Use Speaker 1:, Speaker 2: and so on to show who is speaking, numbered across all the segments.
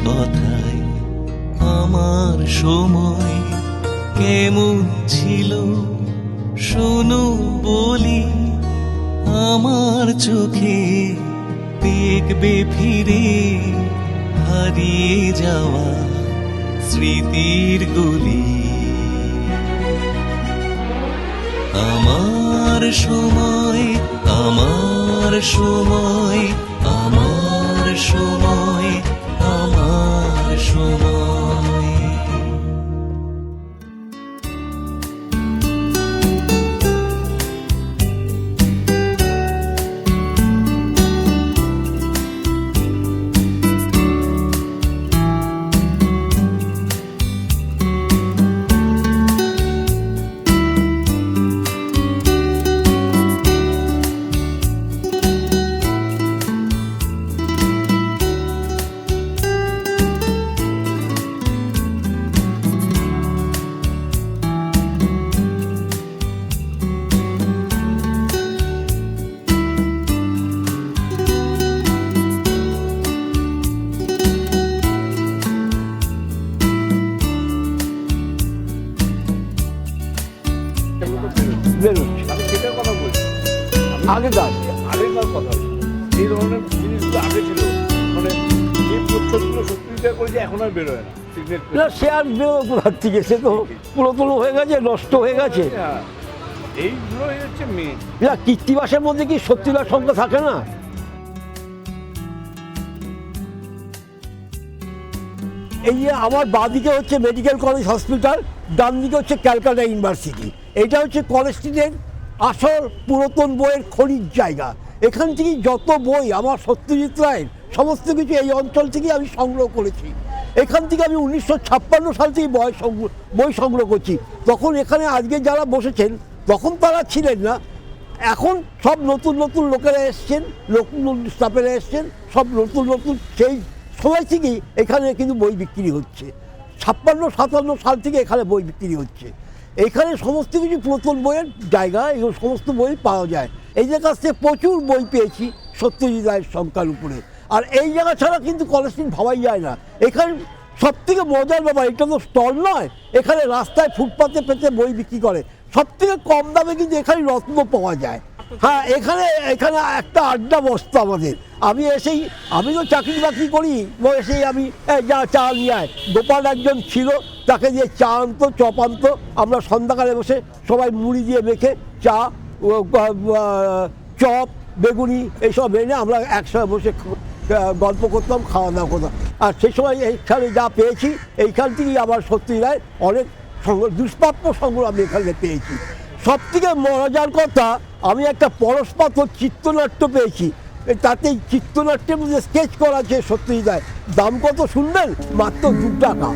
Speaker 1: কথায় আমার সময় কেমন ছিল শোনো বলি, আমার চোখে দেখবে ফিরে হারিয়ে যাওয়া স্মৃতির গলি। আমার সময়, আমার সময়, আমার সময়, আমার সময়।
Speaker 2: আগেকার কথা এই ধরনের জিনিসগুলো আগে ছিল, মানে যে প্রচ্ছদগুলো সত্যি করে এখন আর বেরোয় না।
Speaker 3: সে আর বেরোবার থেকে সে তো পুরোপুরো হয়ে গেছে, নষ্ট হয়ে গেছে।
Speaker 2: এইগুলোই হচ্ছে মেন।
Speaker 3: কৃত্তিবাসের মধ্যে কি সত্যিকার সংখ্যা থাকে না? এই যে আমার বাঁদিকে হচ্ছে মেডিকেল কলেজ হসপিটাল, ডান দিকে হচ্ছে ক্যালকাটা ইউনিভার্সিটি। এটা হচ্ছে কলেজ স্ট্রিটের আসল পুরাতন বইয়ের খনির জায়গা। এখান থেকেই যত বই আমার সত্যজিৎ রায়ের সমস্ত কিছু এই অঞ্চল থেকেই আমি সংগ্রহ করেছি। এখান থেকে আমি 1956 সাল থেকে বই সংগ্রহ করছি। তখন এখানে আজকে যারা বসেছেন তখন তারা ছিলেন না, এখন সব নতুন নতুন লোকেরা এসছেন, নতুন স্টাফেরা এসছেন, সব নতুন নতুন সেই সময় থেকেই এখানে কিন্তু বই বিক্রি হচ্ছে। 56-57 সাল থেকে এখানে বই বিক্রি হচ্ছে। এখানে সমস্ত কিছু পুরাতন বইয়ের জায়গা, এগুলো সমস্ত বই পাওয়া যায়। এই জায়গার থেকে প্রচুর বই পেয়েছি সত্যজিৎ রায়ের সংখ্যার উপরে। আর এই জায়গা ছাড়া কিন্তু কলেজ স্ট্রিট ভাবাই যায় না। এখানে সব থেকে মজার ব্যাপার, এটা তো স্টল নয়, এখানে রাস্তায় ফুটপাতে পেতে বই বিক্রি করে। সব থেকে কম দামে কিন্তু এখানে রত্ন পাওয়া যায়। হ্যাঁ, এখানে একটা আড্ডা বসতো আমাদের। আমি তো চাকরি বাকরি করি, এসেই আমি যা চা নিয়ে আয়, গোপাল একজন ছিল, তাকে দিয়ে চা আনতো, চপ আনতো। আমরা সন্ধ্যাকালে বসে সবাই মুড়ি দিয়ে মেখে চা, চপ, বেগুনি এইসব এনে আমরা একসাথে বসে গল্প করতাম, খাওয়া দাওয়া করতাম। আর সেই সময় এইখানে যা পেয়েছি, এইখান থেকেই আমার সত্যি রায় অনেক দুষ্প্রাপ্য সংগ্রহ আমি এখানে পেয়েছি। সব থেকে মজার কথা, আমি একটা পরশপাথর চিত্রনাট্য পেয়েছি। তাতে চিত্রনাট্যের মধ্যে স্কেচ করা আছে সত্যজিৎ রায়। দাম কত শুনবেন? মাত্র 2 টাকা।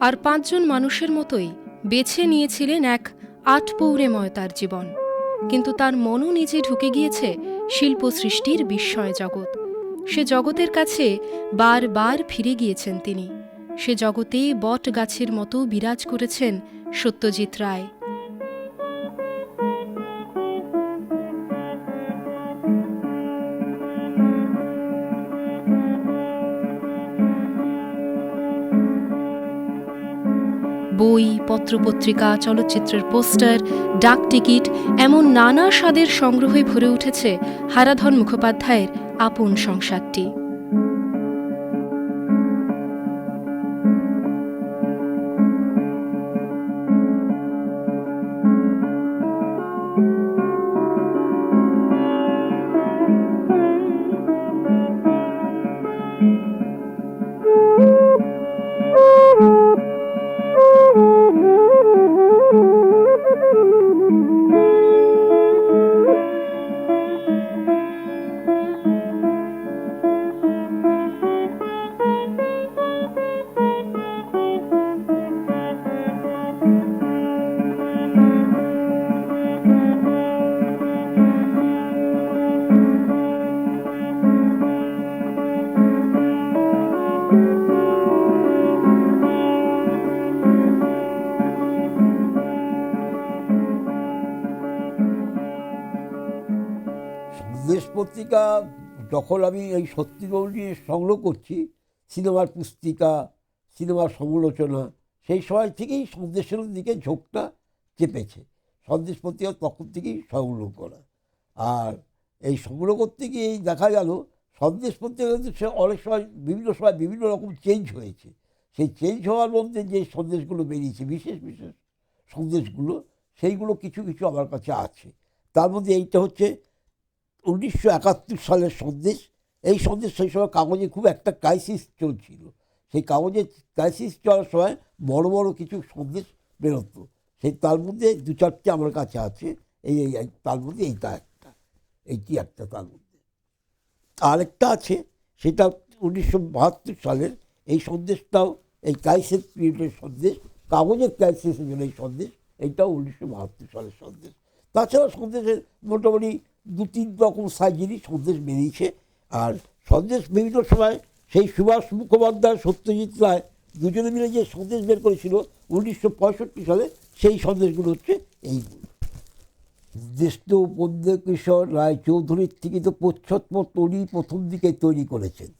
Speaker 4: আর 5 জন মানুষের মতোই বেছে নিয়েছিলেন এক আটপৌরেময় তার জীবন। কিন্তু তার মনও নিজে ঢুকে গিয়েছে শিল্প সৃষ্টির বিস্ময় জগৎ। সে জগতের কাছে বারবার ফিরে গিয়েছেন তিনি। সে জগতে বট গাছের মতো বিরাজ করেছেন সত্যজিৎ রায়। বই, পত্রপত্রিকা, চলচ্চিত্রের পোস্টার, ডাক টিকিট, এমন নানা স্বাদের সংগ্রহে ভরে উঠেছে হারাধন মুখোপাধ্যায়ের আপন সংসারটি।
Speaker 3: পত্রিকা যখন আমি এই সত্যিগৌর নিয়ে সংগ্রহ করছি, সিনেমার পুস্তিকা, সিনেমার সমালোচনা, সেই সময় থেকেই সন্দেশের দিকে ঝোঁকটা চেপেছে। সন্দেশ পত্রিকা তখন থেকেই সংগ্রহ করা। আর এই সংগ্রহ করতে গিয়েই দেখা গেল সন্দেশ পত্রিকা কিন্তু সে অনেক সময় বিভিন্ন রকম চেঞ্জ হয়েছে। সেই চেঞ্জ হওয়ার মধ্যে যে সন্দেশগুলো বেরিয়েছে, বিশেষ বিশেষ সন্দেশগুলো, সেইগুলো কিছু কিছু আমার কাছে আছে। তার মধ্যে এইটা হচ্ছে 1971 সালের সন্দেশ। এই সন্দেশ সেই সময় কাগজে খুব একটা ক্রাইসিস চলছিল। সেই কাগজে ক্রাইসিস চলার সময় বড় বড় কিছু সন্দেশ বেরোতো। তার মধ্যে 2-4টে আমার কাছে আছে। তার মধ্যে এইটি একটা তার মধ্যে। আরেকটা আছে, সেটা 1972 সালের। এই সন্দেশটাও এই ক্রাইসিস পিরিয়ডের সন্দেশ, কাগজের ক্রাইসিসের জন্য এই সন্দেশ। এইটাও 1972 সালের সন্দেশ। তাছাড়া সন্দেশের মোটামুটি 2-3 রকম সাইজেরই সন্দেশ বেরিয়েছে। আর সন্দেশ বিভিন্ন সময় সেই সুভাষ মুখোপাধ্যায়, সত্যজিৎ রায় দুজনে মিলে যে সন্দেশ বের করেছিল 1965 সালে, সেই সন্দেশগুলো হচ্ছে এইগুলো। জ্যেষ্ঠ উপেন্দ্রকিশোর রায়চৌধুরীর থেকে তো প্রচ্ছদপত্র উনি প্রথম দিকে তৈরি করেছেন।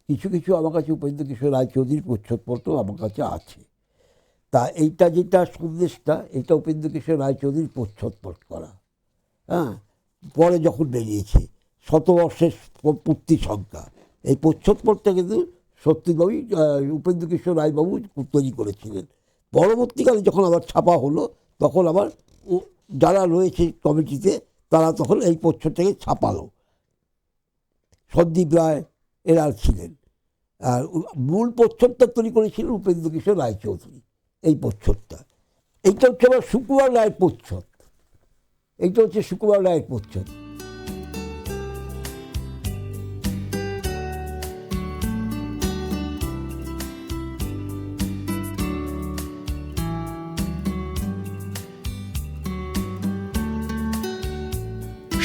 Speaker 3: কিছু কিছু আমার কাছে উপেন্দ্রকিশোর রায়চৌধুরীর প্রচ্ছদপত্র আমার কাছে আছে। তা এইটা যেটা সন্দেশটা, এটা উপেন্দ্রকিশোর রায়চৌধুরীর প্রচ্ছদপত্র করা। হ্যাঁ, পরে যখন বেরিয়েছে, 100 বর্ষের পূর্তি সংখ্যা, এই প্রচ্ছদপত্রটা কিন্তু সত্যিভাবেই উপেন্দ্রকিশোর রায়বাবু তৈরি করেছিলেন। পরবর্তীকালে যখন আবার ছাপা হলো, তখন আবার যারা রয়েছে কমিটিতে, তারা তখন এই প্রচ্ছদটাকে ছাপালো। সন্দীপ রায় এরা ছিলেন। আর মূল প্রচ্ছদটা তৈরি করেছিলেন উপেন্দ্রকিশোর রায়চৌধুরী। এই প্রচ্ছদটা, এইটা হচ্ছে আবার সুকুমার রায়ের প্রচ্ছদ। এইটা হচ্ছে সুকুমার রায়ের প্রচ্ছদ।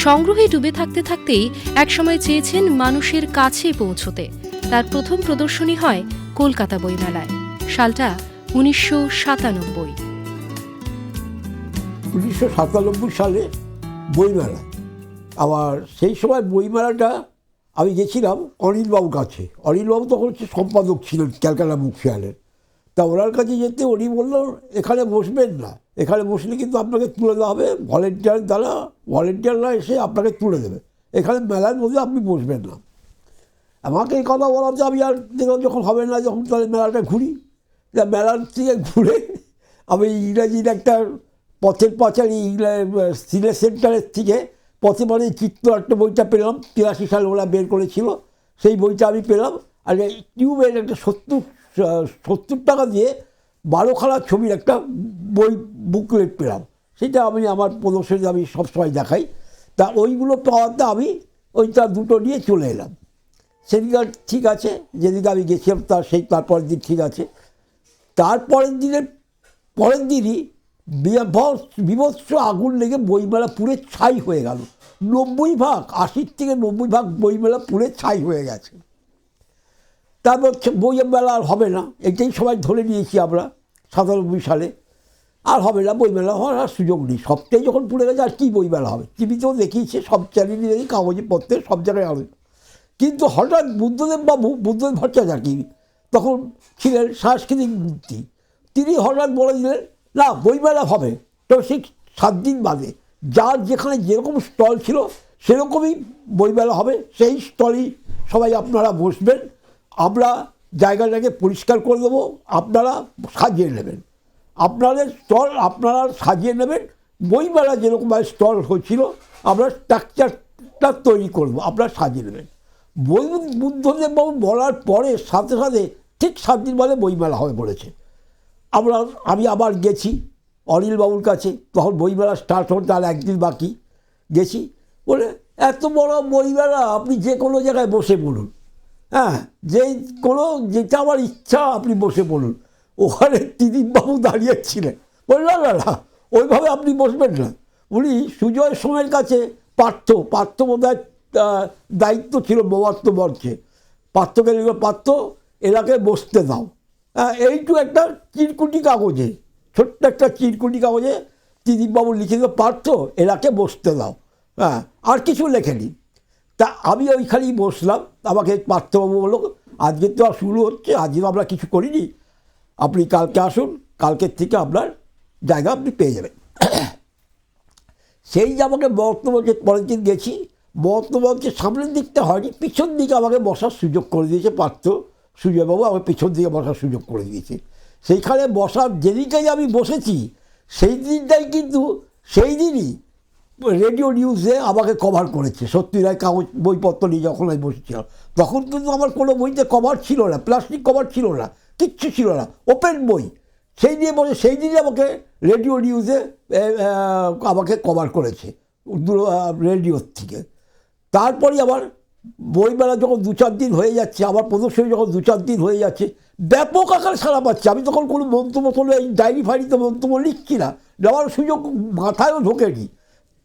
Speaker 4: সংগ্রহে ডুবে থাকতে থাকতেই একসময় চেয়েছেন মানুষের কাছে পৌঁছতে। তার প্রথম প্রদর্শনী হয় কলকাতা বইমেলায়। সালটা 1997।
Speaker 3: 1997 সালে বইমেলা। আবার সেই সময় বইমেলাটা আমি গেছিলাম অনিলবাবুর কাছে। অনিলবাবু তখন হচ্ছে সম্পাদক ছিলেন ক্যালকাটা বুক ফেয়ারের। তা ওনার কাছে যেতে উনি বলল, এখানে বসবেন না, এখানে বসলে কিন্তু আপনাকে তুলে দেওয়া হবে, ভলেন্টিয়াররা এসে আপনাকে তুলে দেবে, এখানে মেলার মধ্যে আপনি বসবেন না। আমাকে এই কথা বলাতে আমি আর দেখলাম যখন হবে না, যখন তাহলে মেলাটা ঘুরি। মেলার থেকে ঘুরে আমি ইংরাজির একটা পথের পাঁচালী সিনে সেন্টারের থেকে পথে মানে চিত্রনাট্য বইটা পেলাম। 83 সালে ওরা বের করেছিল, সেই বইটা আমি পেলাম। আর টিউবের একটা 70 টাকা দিয়ে 12খানা ছবির একটা বই বুকলেট পেলাম। সেটা আমি আমার প্রদর্শনী আমি সবসময় দেখাই। তা ওইগুলো পাওয়াতে আমি ওইটা দুটো নিয়ে চলে এলাম। সেদিকে ঠিক আছে, যেদিকে আমি গেছিলাম তারপরের দিন ঠিক আছে। পরের দিনই বিভৎস আগুন লেগে বইমেলা পুড়ে ছাই হয়ে গেল। 80 থেকে 90% বইমেলা পুড়ে ছাই হয়ে গেছে। তারপর বইয়ের মেলা আর হবে না, এটাই সবাই ধরে নিয়েছি আমরা 97 সালে। আর হবে না, বইমেলা হওয়ার আর সুযোগ নেই। সবটাই যখন পুড়ে গেছে, আর কী বইমেলা হবে? টিভিতেও দেখিয়েছে, সব চ্যানেলে দেখি, কাগজে পত্রে সব জায়গায় হবে। কিন্তু হঠাৎ বুদ্ধদেব ভট্টাচার্য তখন ছিলেন সাংস্কৃতিক মন্ত্রী, তিনি হঠাৎ বলে দিলেন, না বইমেলা হবে। তো সেই 7 দিন বাদে যার যেখানে যেরকম স্টল ছিল সেরকমই বইমেলা হবে। সেই স্টলেই সবাই আপনারা বসবেন, আমরা জায়গাটাকে পরিষ্কার করে দেবো, আপনারা সাজিয়ে নেবেন, আপনাদের স্টল আপনারা সাজিয়ে নেবেন। বইমেলা যেরকমভাবে স্টল হয়েছিল আমরা স্ট্রাকচারটা তৈরি করবো, আপনারা সাজিয়ে নেবেন। বুদ্ধদেববাবু বলার পরে সাথে সাথে ঠিক 7 দিন বাদে বইমেলা হবে বলেছে। আমি আবার গেছি অনিলবাবুর কাছে, তখন বইমেলা স্টার্ট হতে আর 1 দিন বাকি। গেছি, বলে এত বড় বইমেলা, আপনি যে কোনো জায়গায় বসে বলুন, হ্যাঁ যেটা আমার ইচ্ছা আপনি বসে বলুন। ওখানে ত্রিদীপবাবু দাঁড়িয়েছিলেন, বললেন না ওইভাবে আপনি বসবেন না। উনি সুজয় সোমের কাছে পার্থ বোধহয় দায়িত্ব ছিল বোমাত্ম মঞ্চে। পার্থকে পার্থ এলাকে বসতে দাও। হ্যাঁ, এইটু একটা চিরকুটি কাগজে, ছোট্ট একটা চিরকুটি কাগজে ত্রিদীপবাবু লিখে দিল, পার্থ এলাকে বসতে দাও। হ্যাঁ, আর কিছু লেখেনি। তা আমি ওইখানেই বসলাম, আমাকে পার্থবাবু বললো আজকে তো আর শুরু হচ্ছে, আজকে তো আমরা কিছু করিনি, আপনি কালকে আসুন, কালকের থেকে আপনার জায়গা আপনি পেয়ে যাবেন। সেই যে আমাকে বর্তমানে পরের দিন গেছি, বর্তমানকে সামনের দিকটা হয়নি, পিছন দিকে আমাকে বসার সুযোগ করে দিয়েছে পার্থ সুজয়বাবু, আমাকে পিছন দিকে বসার সুযোগ করে দিয়েছে। সেইখানে বসার যেদিনটাই আমি বসেছি সেই দিনটাই কিন্তু সেই দিনই রেডিও নিউজে আমাকে কভার করেছে। সত্যি রায় কাগজ বইপত্র নিয়ে যখন আমি বসেছিলাম, তখন কিন্তু আমার কোনো বইতে কভার ছিল না, প্লাস্টিক কভার ছিল না, কিচ্ছু ছিল না, ওপেন বই। সেই নিয়ে বসে সেই দিনই আমাকে রেডিও নিউজে আমাকে কভার করেছে রেডিওর থেকে। তারপরে আবার বইমেলা যখন 2-4 দিন হয়ে যাচ্ছে, আমার প্রদর্শনী যখন 2-4 দিন হয়ে যাচ্ছে, ব্যাপক আকার সারা পাচ্ছে। আমি তখন কোনো মন্তব্য করলে এই ডায়েরি ফাইরিতে মন্তব্য লিখছি না, দেওয়ার সুযোগ মাথায়ও ঢোকেনি।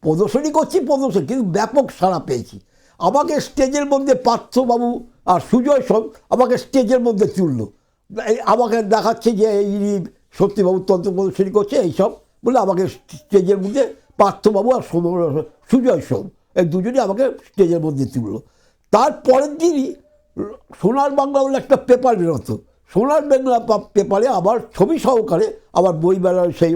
Speaker 3: প্রদর্শনী করছি প্রদর্শনী, কিন্তু ব্যাপক সাড়া পেয়েছি। আমাকে স্টেজের মধ্যে পার্থবাবু আর সুজয় সব আমাকে স্টেজের মধ্যে তুললো, আমাকে দেখাচ্ছে যে এই সত্যিবাবু তন্ত্র প্রদর্শনী করছে এইসব বলে আমাকে স্টেজের মধ্যে পার্থবাবু আর সুজয় সোম এই দুজনই আমাকে স্টেজের মধ্যে তুললো। তারপরের দিনই সোনার বাংলা বলে একটা পেপার বেরোতো, সোনার বাংলা পেপারে আবার ছবি সহকারে আবার বইমেলার সেই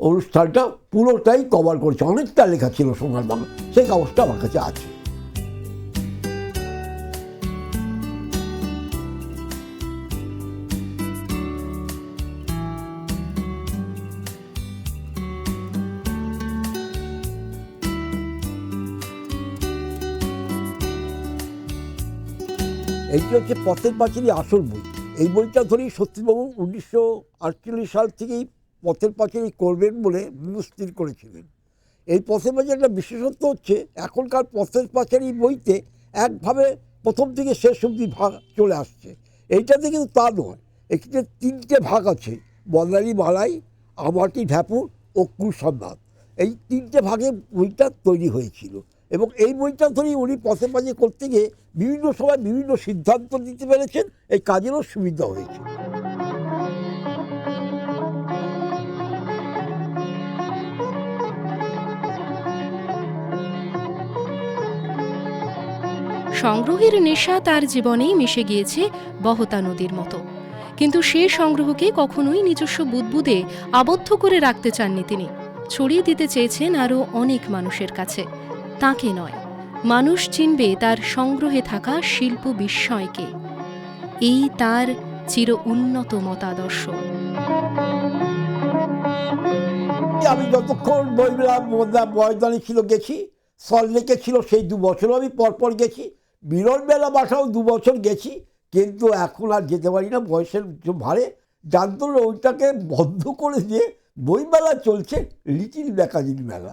Speaker 3: অনুষ্ঠানটা পুরোটাই কভার করেছে, অনেকটা লেখা ছিল সোনার বাংলা, সেই কাগজটা আমার কাছে আছে। এইটা হচ্ছে পথের পাঁচালী আসল বই। এই বইটা ধরেই সত্যিবাবু 1948 সাল থেকেই পথের পাঁচালী করবেন বলে স্থির করেছিলেন। এই পথের পাঁচালীর একটা বিশেষত্ব হচ্ছে এখনকার পথের পাঁচালী বইতে একভাবে প্রথম থেকে শেষ অবধি ভাগ চলে আসছে, এইটাতে কিন্তু তা নয়। এখানে 3টে ভাগ আছে, বন্দালি মালাই, আমাটি ঢ্যাপুর ও কুসন্ধান। এই 3টে ভাগে বইটা তৈরি হয়েছিল এবং এই বইটা ধরেই উনি পথে পাঁচালী করতে গিয়ে বিভিন্ন সময় বিভিন্ন সিদ্ধান্ত নিতে পেরেছেন, এই কাজেরও সুবিধা হয়েছে।
Speaker 4: সংগ্রহের নেশা তার জীবনেই মিশে গিয়েছে বহতা নদীর মতো, কিন্তু সে সংগ্রহকে কখনোই নিজস্ব বুদবুদে আবদ্ধ করে রাখতে চাননি তিনি। ছড়িয়ে দিতে চেয়েছেন আরও অনেক মানুষের কাছে। তাকে নয়, মানুষ চিনবে তার সংগ্রহে থাকা শিল্প বিস্ময়কে। এই তার চির উন্নত মতাদর্শ।
Speaker 3: আমি যতক্ষণ বইমেলা ময়দানে ছিল গেছি, সল্টলেকে ছিল সেই 2 বছরও আমি পরপর গেছি, মিলন মেলা বাসাও 2 বছর গেছি, কিন্তু এখন আর যেতে পারি না বয়সের ভারে। জানতো না ওইটাকে বন্ধ করে দিয়ে বইমেলা চলছে লিটিল ম্যাগাজিন মেলা।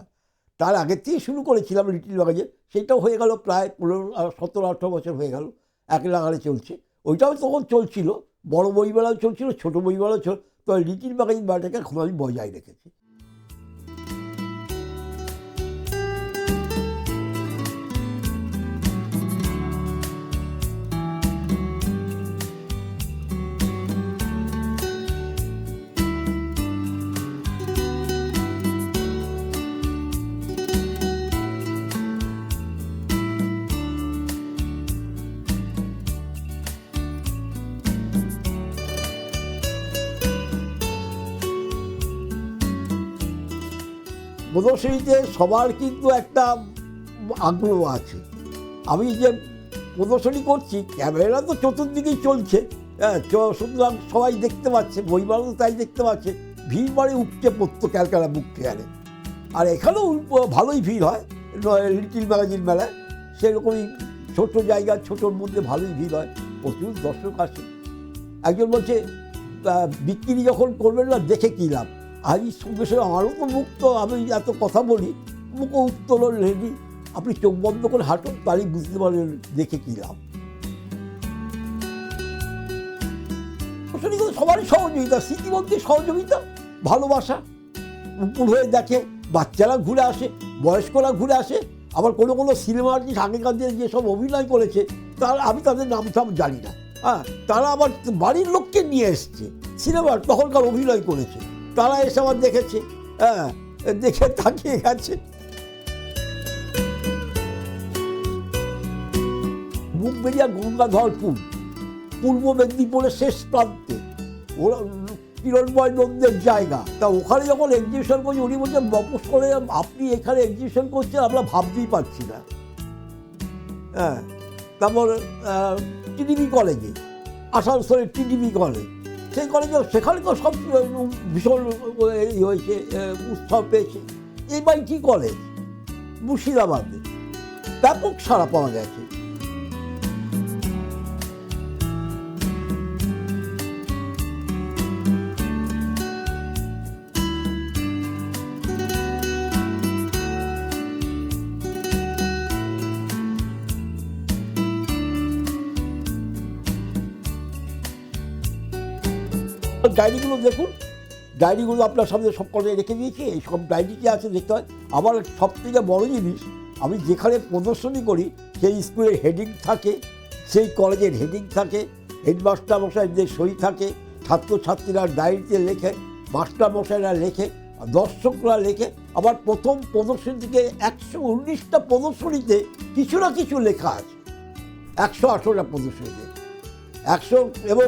Speaker 3: তার আগের থেকে শুরু করেছিলাম লিটিল ম্যাগাজিন, সেটাও হয়ে গেল প্রায় 17-18 বছর হয়ে গেল, এক লাগারে চলছে। ওইটাও তখন চলছিল, বড় বইমেলাও চলছিল, ছোটো বইমেলাও চল, তো লিটিল ম্যাগাজিন মেলাটাকে এখন আমি বজায় রেখেছি। প্রদর্শনীতে সবার কিন্তু একটা আগ্রহ আছে। আমি যে প্রদর্শনী করছি, ক্যামেরা তো চতুর্দিকেই চলছে, সুতরাং সবাই দেখতে পাচ্ছে, বইমেলাও তাই দেখতে পাচ্ছে, ভিড় বাড়ে উপচে পড়তো ক্যালকাটা বুক ফেয়ারে। আর এখানেও ভালোই ভিড় হয় লিটিল ম্যাগাজিন মেলায়, সেরকমই ছোটো জায়গা, ছোটোর মধ্যে ভালোই ভিড় হয়, প্রচুর দর্শক আসে। একজন বলছে বিক্রি যখন করবেন না দেখে কী লাভ। আজ সঙ্গে সঙ্গে আমারও তো মুখ, তো আমি এত কথা বলি, মুখও উত্তোলন রেডি, আপনি চোখ বন্ধ করে হাঁটুন, তারই বুঝতে পারবেন দেখে কী লাভ। সবারই সহযোগিতা, স্মৃতিমধ্যে সহযোগিতা, ভালোবাসা, উপর হয়ে দেখে, বাচ্চারা ঘুরে আসে, বয়স্করা ঘুরে আসে, আবার কোনো কোনো সিনেমা আর্টিস্ট আগেকার দিনে যেসব অভিনয় করেছে তারা, আমি তাদের নাম টাম জানি না, হ্যাঁ, তারা আবার বাড়ির লোককে নিয়ে এসছে, সিনেমার তখনকার অভিনয় করেছে, তারা এসে আবার দেখেছে, হ্যাঁ, দেখে তাকিয়ে গেছে। মুখবেড়িয়া গঙ্গাধরপুর, পূর্ব মেদিনীপুরের শেষ প্রান্তে, ওরা কিরণময় নন্দের জায়গা। তা ওখানে যখন এক্সিবিশন করছি, উনি বলছেন মফস্বলে আপনি এখানে এক্সিবিশন করছেন, আমরা ভাবতেই পারছি না। হ্যাঁ, তারপর টিডিবি কলেজে, আসানসোলের টিডিবি কলেজ, সেই কলেজে সেখানে তো সব ভীষণ হয়েছে, উৎসব পেয়েছে। MIT কলেজ মুর্শিদাবাদে ব্যাপক সাড়া পাওয়া গেছে। ডায়েরিগুলো দেখুন, ডায়েরিগুলো আপনার সামনে সব করে রেখে দিয়েছি। এই সব ডায়েরি কি আছে দেখতে হয়। আমার সব থেকে বড় জিনিস, আমি যেখানে প্রদর্শনী করি সেই স্কুলের হেডিং থাকে, সেই কলেজের হেডিং থাকে, হেডমাস্টার মশাইদের সই থাকে, ছাত্রছাত্রীরা ডায়েরিতে লেখে, মাস্টার মশাইরা লেখে, দর্শকরা লেখে। আবার প্রথম প্রদর্শনী থেকে 119টা প্রদর্শনীতে কিছু না কিছু লেখা আছে। 118টা প্রদর্শনীতে 100, এবং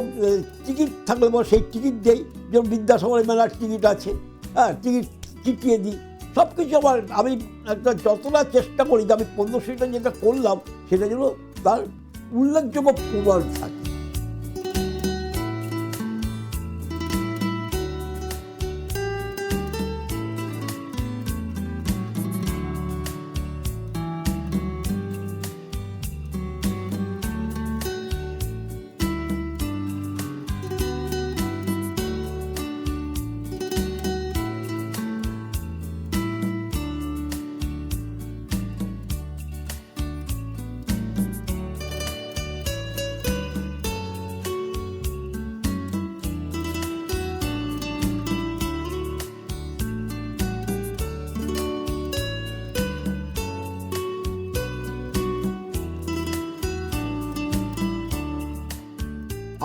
Speaker 3: টিকিট থাকলে সেই টিকিট দেই। যেমন বিদ্যাসাগরের মেলার টিকিট আছে, হ্যাঁ, টিকিট চিটিয়ে দিই। সব কিছু আমার, আমি একটা যতটা চেষ্টা করি যে আমি প্রদর্শনীটা যেটা করলাম সেটা যেন তার উল্লেখযোগ্য প্রমাণ থাকে।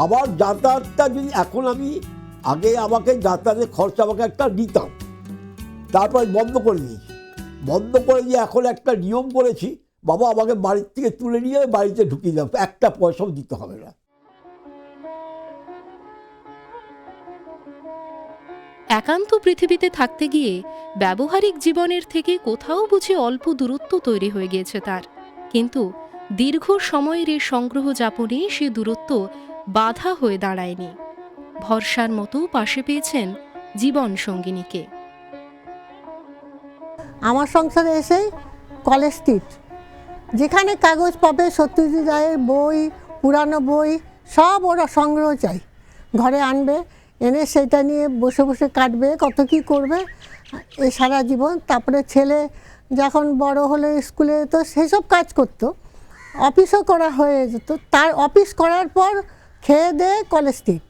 Speaker 3: আবার যাতায়াতটা যদি এখন আমি, আগে আমাকে যাতায়াতের খরচা আমাকে একটা নিতাম, তারপর বন্ধ করে দিয়েছি। বন্ধ করে দিয়ে এখন একটা নিয়ম করেছি, বাবা আমাকে বাড়ির থেকে তুলে নিয়ে বাড়িতে ঢুকিয়ে দাও, একটা পয়সাও দিতে হবে না।
Speaker 4: একান্ত পৃথিবীতে থাকতে গিয়ে ব্যবহারিক জীবনের থেকে কোথাও বুঝি অল্প দূরত্ব তৈরি হয়ে গিয়েছে তার। কিন্তু দীর্ঘ সময়ের এই সংগ্রহ যাপনে সে দূরত্ব বাধা হয়ে দাঁড়ায়নি। ভরসার মতো পাশে পেয়েছেন জীবন সঙ্গিনীকে।
Speaker 5: আমার সংসারে এসে কলেজ স্ট্রিট, যেখানে কাগজ পাবে, সত্যজিৎ রায়ের বই, পুরানো বই সব ওরা সংগ্রহ চাই, ঘরে আনবে, এনে সেটা নিয়ে বসে বসে কাটবে, কত কী করবে এই সারা জীবন। তারপরে ছেলে যখন বড় হলো স্কুলে, তো সেসব কাজ করতো, অফিসও করা হয়ে যেত। তার অফিস করার পর খেয়ে দেয়ে কলেজ স্ট্রিট,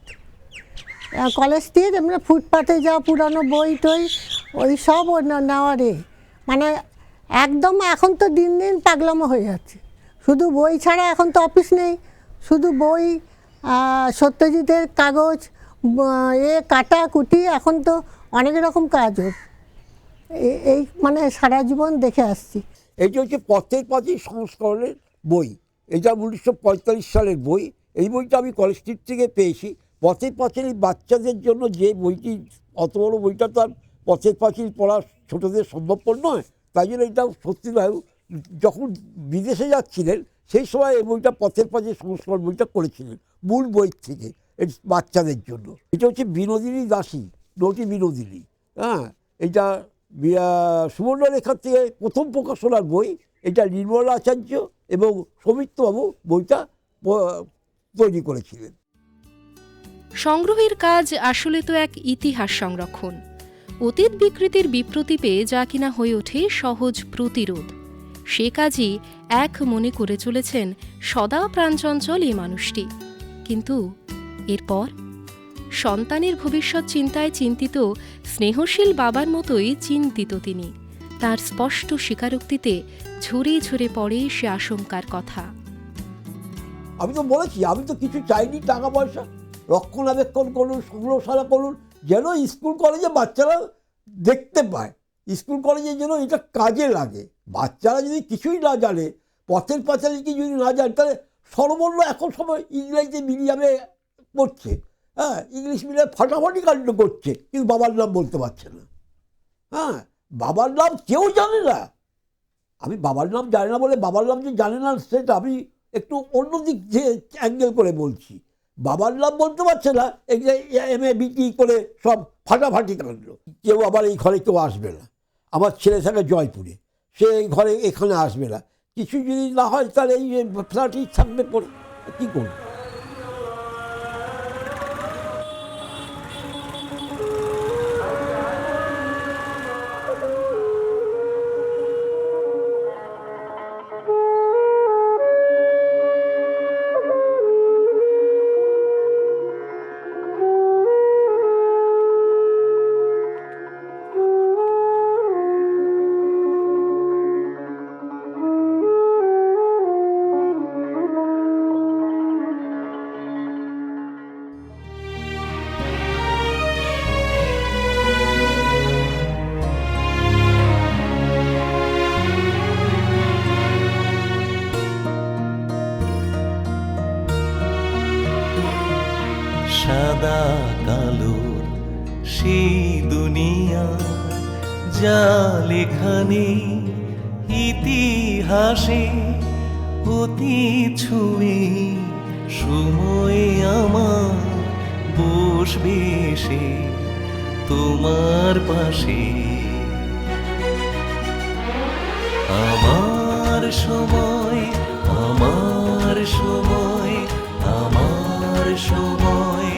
Speaker 5: কলেজ স্ট্রিট এমনি ফুটপাতে যা পুরানো বই টই ওই সব ও নেওয়ারে, মানে একদম এখন তো দিন দিন পাগলামো হয়ে যাচ্ছে। শুধু বই ছাড়া এখন তো অফিস নেই, শুধু বই, সত্যজিতের কাগজ, কাটা কুটি, এখন তো অনেক রকম কাজ ওর। এই মানে সারা জীবন দেখে আসছি।
Speaker 3: এইটা হচ্ছে পথের পাঁচিল সংস্করণের বই, এটা 1945 সালের বই। এই বইটা আমি কলেজ স্ট্রিট থেকে পেয়েছি। পথের পাঁচিল বাচ্চাদের জন্য যে বইটি, অত বড় বইটা তো আর পথের পাঁচিল পড়া ছোটদের সম্ভবপর নয়, তাই জন্য এটা সত্যি নয়। যখন বিদেশে যাচ্ছিলেন সেই সময় এই বইটা পথের পাঁচিল সংস্করণ বইটা করেছিলেন মূল বই থেকে, বাচ্চাদের জন্য। এটা হচ্ছে বিনোদিনী দাসী, নটি বিনোদিনী। হ্যাঁ, এটা সুবর্ণরেখার থেকে প্রথম প্রকাশনার বই। এটা নির্মলা আচার্য এবং সৌমিত্রবাবু বইটা তৈরি করেছিলেন।
Speaker 4: সংগ্রহের কাজ আসলে তো এক ইতিহাস সংরক্ষণ, অতীত বিকৃতির বিপ্রতীপে যা কিনা হয়ে ওঠে সহজ প্রতিরোধ। সে কাজই এক মনে করে চলেছেন সদা প্রাণচঞ্চল এই মানুষটি। কিন্তু এরপর সন্তানের ভবিষ্যৎ চিন্তায় চিন্তিত স্নেহশীল বাবার মতোই চিন্তিত তিনি। তার স্পষ্ট স্বীকারোক্তিতে ঝরে ঝরে পড়ে সে আশঙ্কার কথা।
Speaker 3: আমি তো বলেছি, আমি তো কিছু চাইনি টাকা পয়সা, রক্ষণাবেক্ষণ করুন, সংগ্রহশালা করুন, যেন স্কুল কলেজে বাচ্চারা দেখতে পায়, স্কুল কলেজে যেন এটা কাজে লাগে। বাচ্চারা যদি কিছুই না জানে, পথের পাঁচালী কি যদি না জানে, তাহলে স্বরবর্ণ এখন সময় ইংরেজি মিডিয়ামে পড়ছে, হ্যাঁ, ইংলিশ মিডিয়ামে ফাটাফাটি কাণ্ড করছে, কিন্তু বাবার নাম বলতে পারছে না। হ্যাঁ, বাবার নাম কেউ জানে না। আমি বাবার নাম জানি না বলে বাবার নাম যে জানে না সেটা আমি একটু অন্য দিক দিয়ে অ্যাঙ্গেল করে বলছি। বাবার নাম বলতে পারছে না, এই যে MA BT করে সব ফাটাফাটি কাণ্ড। কেউ আবার এই ঘরে কেউ আসবে না। আমার ছেলে থাকে জয়পুরে, সে এই ঘরে এখানে আসবে না। কিছু যদি না হয় তাহলে এই ফ্ল্যাটেই থাকবে পড়ে, কী করবে?
Speaker 1: সাদা কালোর সেই দুনিয়া যা লেখা নেই ইতিহাসে, অতীত ছুঁয়ে সময় আমার বসবে এসে তোমার পাশে। আমার সময়, আমার সময়, আমার সময়,